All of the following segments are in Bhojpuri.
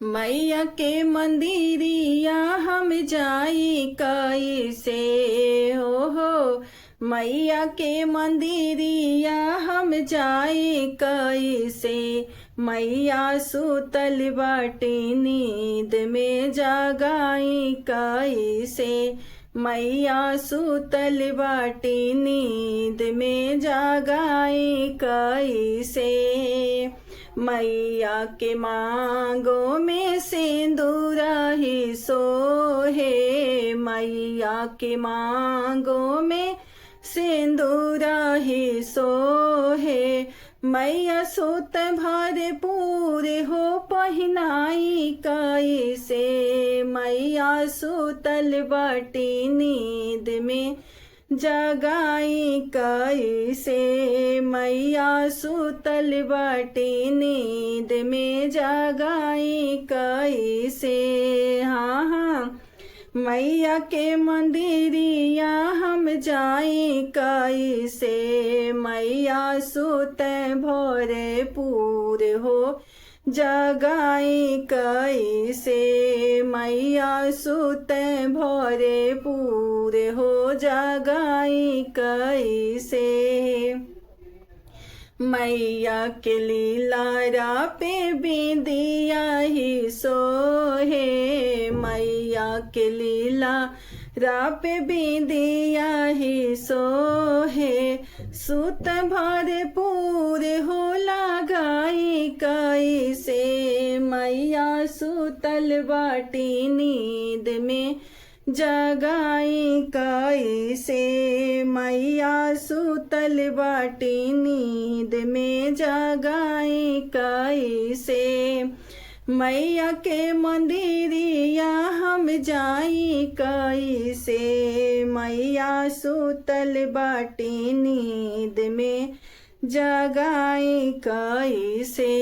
मैया के मंदिरिया हम जाई कैसे हो मैया के मंदिरिया हम जाई कैसे। मैया सुतल बाटे नींद में जगाई कैसे। मैया सुतल बाटे नींद में जगाई कैसे। मैया के मांगों में सिंदूरा ही सोहे। मैया के मांगों में सिंदूरा ही सोहे। मैया सुत भरपूर हो पहिनाई कैसे। मैया सुतल बाटी नींद में जगाई कैसे। मैया सुतल बाटी नींद में जगाई कैसे। हाँ मैया के मंदिरिया हम जाई कैसे। मैया सुत भोरे पूर हो जगाई कैसे। मैया सुत भोरे पूर हो जगाई कैसे। मैया के लीलारा पे बिंदिया ही सोहे। मैया के लीला पे बिंदिया ही सोहे। सुत भरपूर हो लगाई कैसे। मैया सुतल बाटी नींद में जगाई कैसे। मैया सुतल बाटी नींद में जगाई कैसे। मैया के मंदिरिया हम जाई कैसे। मैया सुतल बाटी नींद में जगाई कैसे।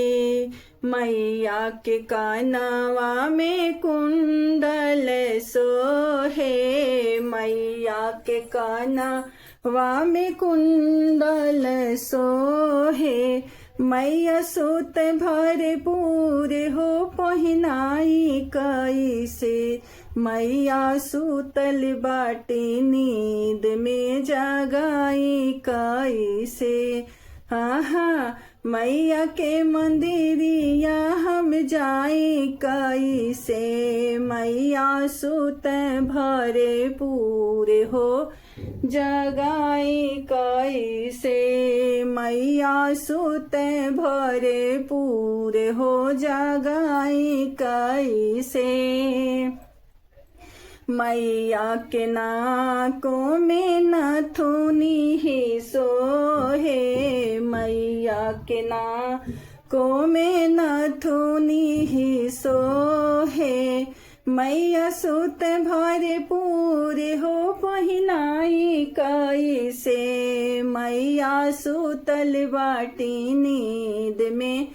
मैया के कानवा में कुंडल सोहे। मैया के कानवा में कुंडल सोहे। मैया सुत भरपूर हो पहिनाई कैसे। मैया सुतल बाटी नींद में जगाई कैसे। हाँ मैया के मंदिरिया हम जाई कैसे। मैया सुत भरे पूरे हो जगाई कैसे। मैया सुत भरे पूरे हो जगाई कैसे। मैया के नाकों में नथुनी ही सोहे। मैया के नाकों में नथुनी ही सोहे। मैया सुत भरपूर हो पहिनाई कैसे। मैया सुतल बाटी नींद में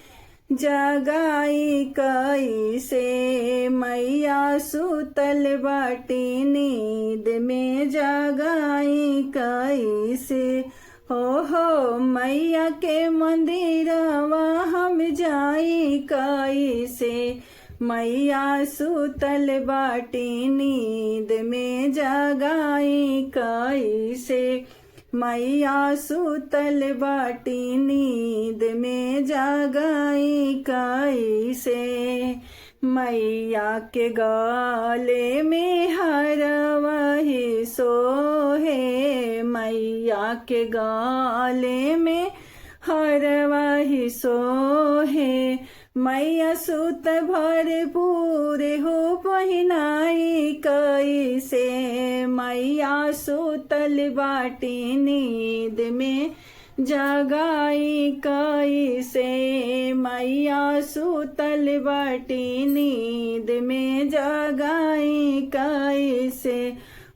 जगाई कैसे। मैया सुतल बाटी नींद में जगाई कैसे। हो मैया के मंदिरवा हम जाई कैसे। मैया सुतल बाटी नींद में जगाई कैसे। मैया सुतल बाटी नींद में जगाई कैसे। मैया के गले में हरवा ही सोहे। मैया के गले में हरवा ही सोहे। मैया सुत भरपूर हो पहिनाई कैसे। मैया सुतल बाटी नींद में जगाई कैसे। मैया सुतल बाटी नींद में जगाई कैसे।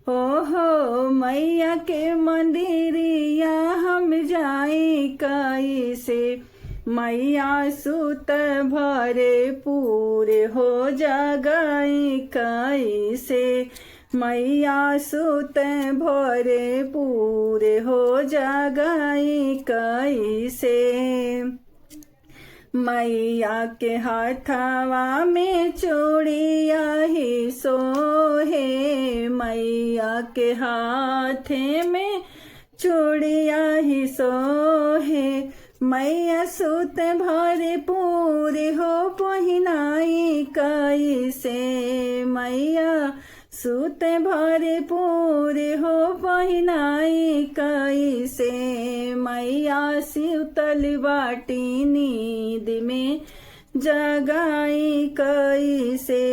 हो मैया के मंदिरिया हम जाई कैसे। मैया सुत भरे पूरे हो जगाई कैसे। मैया सुत भरे पूरे हो जगाई कैसे। मैया के हाथवा में चूड़िया ही सोहे, मैया के हाथे में चूड़िया ही सोहे। मैया सुत भरपूर हो पहिनाई कैसे, मैया सुत भरपूर हो पहिनाई कैसे। मैया सुतल बाटी नींद में जगाई कैसे,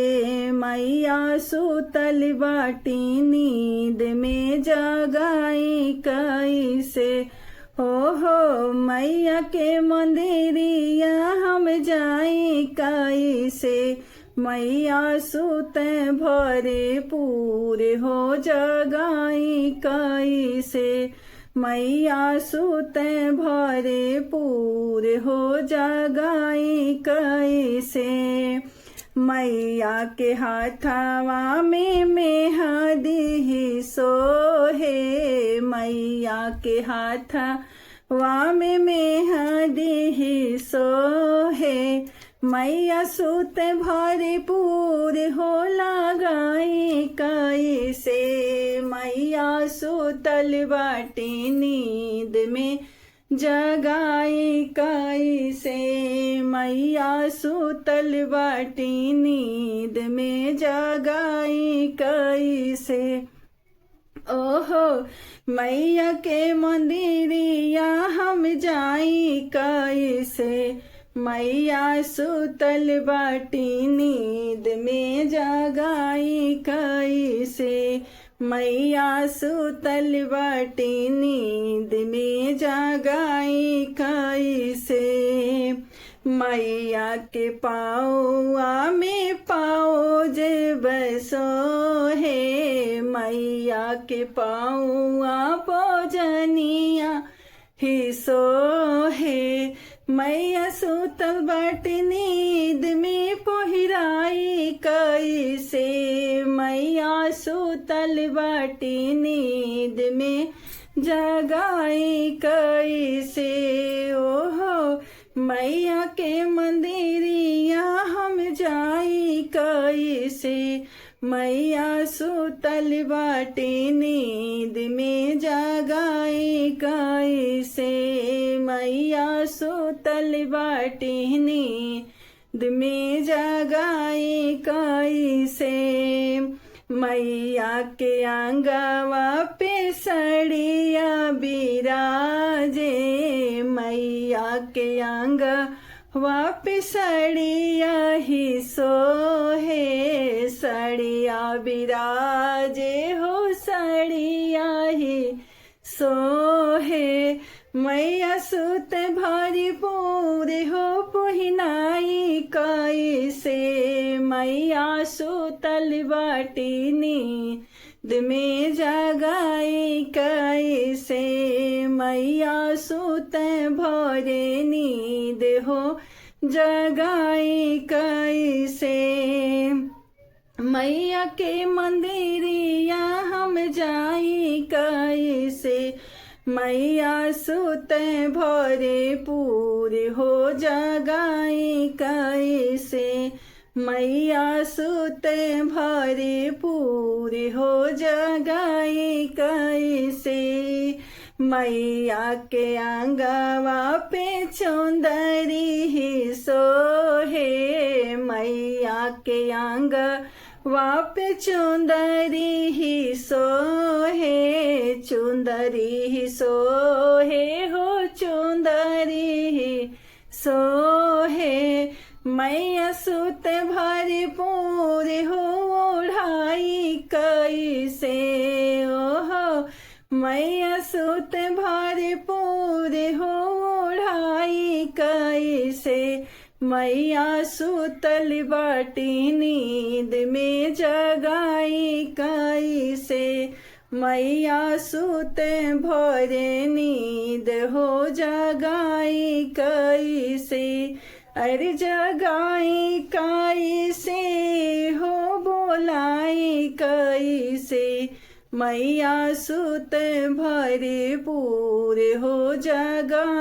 मैया सुतल बाटी नींद में जगाई कैसे। हो मैया के मंदिरिया हम जाई कैसे, मैया सुत भरे पूरे हो जगाई कैसे, मैया सुत भरे पूरे हो जगाई कैसे। मैया के हाथवा में मेहंदी सोहे, मैया के हाथवा में मेहंदी सोहे। मैया सुत भरपूर हो लगाई कैसे, मैया सुतल बाटी नींद में जगाई कैसे, मैया सुतल बाटी नींद में जगाई कैसे। ओहो मैया के मंदिरिया हम जाई कैसे, मैया सुतल बाटी नींद में जगाई कैसे, मैया सुतल बाटी नींद में जगाई कैसे। मैया के पाँवा में पाँव जे बसोहे, मैया के पाँवा भोजनिया ही सोहे। मैया सुतल बाटी नींद में पहिराई कैसे, मैया सुतल बाटी नींद में जगाई कैसे। ओहो मैया के मंदिरिया हम जाई कैसे, मैया सुतल बाटी नींद में जगाई कैसे, मैया सुतल बाटी नींद में जगाई कैसे। मैया के आंगवा पे सड़िया बिराजे, मैया के आंगवा पे सड़िया ही सोहे, सड़िया बिराजे हो सड़िया ही सोहे। मैया सुत भरपूर हो पहिनाई कैसे, मैया सुतल बाटी नींद में जगाई कैसे, मैया सुत भरे नींद हो जगाई कैसे। मैया के मंदिरिया हम जाई कैसे, मैया सुत भरे पूरे हो जगाई कैसे, मैया सुत भरे पूरे हो जगाई कैसे। मैया के आंगवा पे चुंदरी ही सोहे, मैया के आंगवा पे चुंदरी ही सोहे, चुंदरी ही सोहे हो चुंदरी ही सोहे। मैया सुत भरपूर हो ओढ़ाई कैसे, ओहो मैया सुत भरपूर हो ओढ़ाई कैसे, मैया सुतल बाटी नींद में जगाई कैसे, मैया सुत भरे नींद हो जगाई कैसे। अरे जगाई कैसे हो बोलाई कैसे, मैया सुत भरे पूरे हो जगा